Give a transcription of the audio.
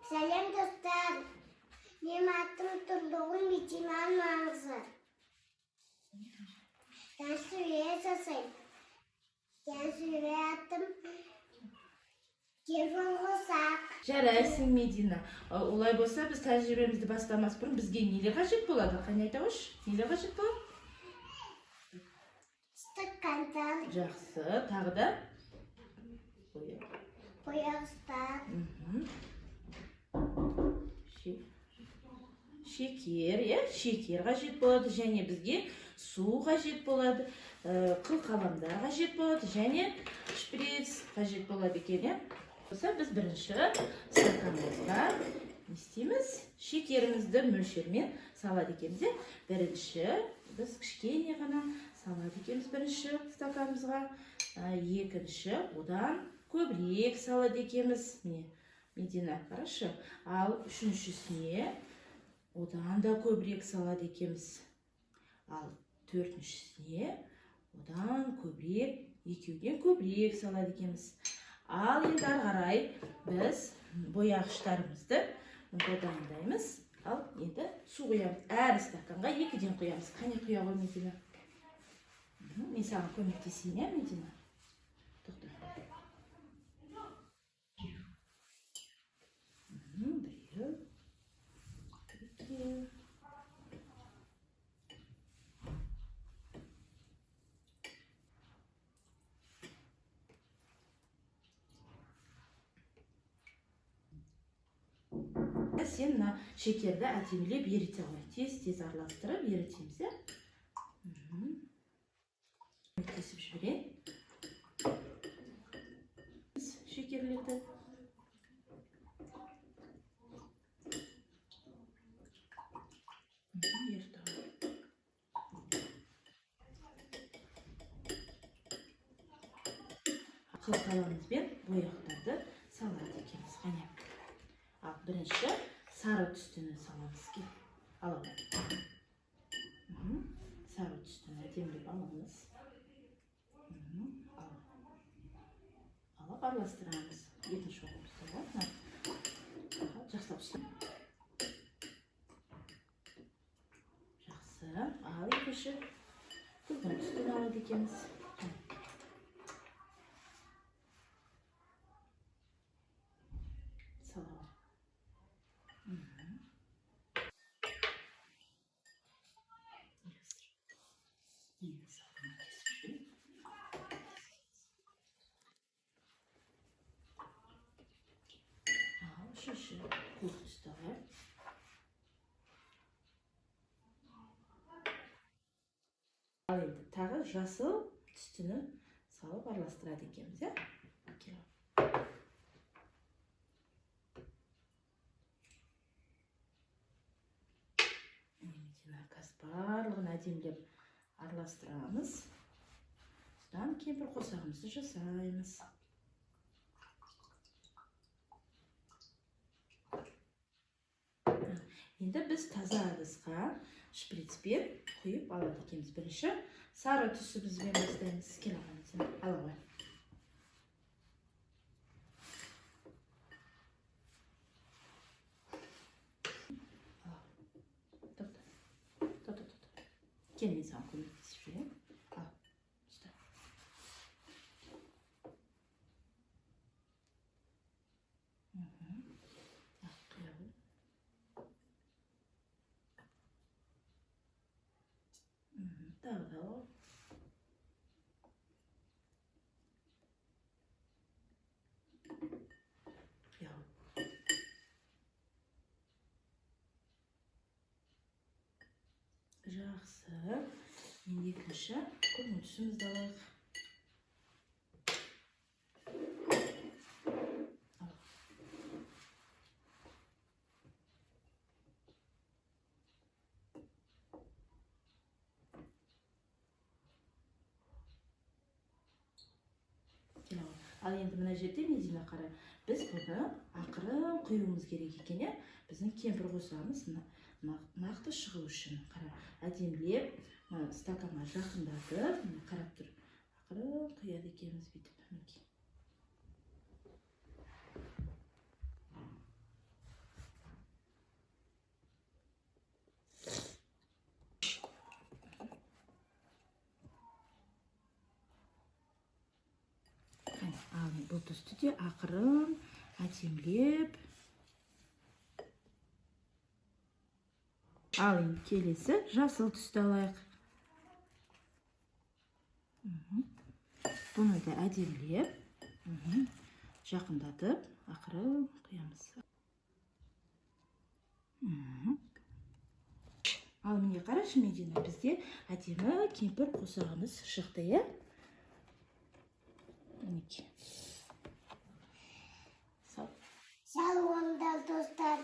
Selam dostlar. Benim adım Turluğun Biciman Mağazı. Ben Suriye'ye sasayım. Ben Suriye'ye attım. Telefon olsak. Жарайсың, Медина. Олай болса, біз тәжірибемізді бастамас бұрын бізге нелер қажет болады? Қане айта қойшы, нелер қажет болады? Стакандар. Жақсы, тағы да? Boyaklar. Шекер, шекер қажет болады, және бізге су қажет болады, қылқаламдар қажет болады, және шприц қажет болады екен, Болса, біз бірінші стаканымызға не істейміз? Шекерімізді мөлшермен салады екенбіз. Бірінші біз кішкене ғана салады екенбіз бірінші стаканымызға. Екінші одан көбірек салады екенбіз. Міне, Медина, қарашы. Ал үшіншісіне одан да көбірек салады екенбіз. Ал төртіншісіне одан көбірек, екеуден көбірек салады екенбіз. Ал енді ары қарай біз бояғыштарымызды дайындаймыз. Ал енді су құямыз. Әр стаканға екіден құямыз. Қане құя ғой, Медина? Мен саған көмектесейін, Медина? Тоқта. Бір, екі. Сен мына шекерді әдемілеп еріте ғой. Тез араластырып ерітеміз, көмектесіп жіберейін. Шекерлерді. Қылқаламызбен бояқтарды салады екенбіз. Қане. Ал бірінші сары түстіні саламыз. Аламыз. Сары түстіні әдемілеп аламыз. Алып араластырамыз. Екінші оғымызды бар. Жақсылап ұстаймыз. Жақсы. Ал екінші күлгін түстіні алады екенбіз. Үшінші көк түсті бар. Ал енді тағы жасыл түстіні салып араластырады екенбіз, барлығын әдемілеп араластырамыз. Содан кемпір қосағымызды жасаймыз. Енді біз таза ыдысқа шприцпен құйып алады екенбіз. Бірінші сары түсімізбен бастаймыз. Кел ағамыз, ала ғой. Кел, мен саған көмектесіп жүрейін. Ал, ұста. Тағы да ол. Жақсы. Мен екінші көңіл түсімізді алайық. Ал енді мына жерде Медина қара. Біз бұны ақырын құюымыз керек екен, біздің кемпір қосамыз нақты шығу үшін. Қара, әдемілеп стаканға жақындатып, қарап тұр. Ақырын құяды екенбіз бүйтіп. ал бұл түсті де ақырын әдемілеп. Ал енді келесі жасыл түсті алайық. Бұны да әдемілеп, жақындатып, ақырын құямыз. Ал міне қарашы Медина, бізде әдемі кемпір қосағымыз шықты, е? Мінекей. Салонда достар.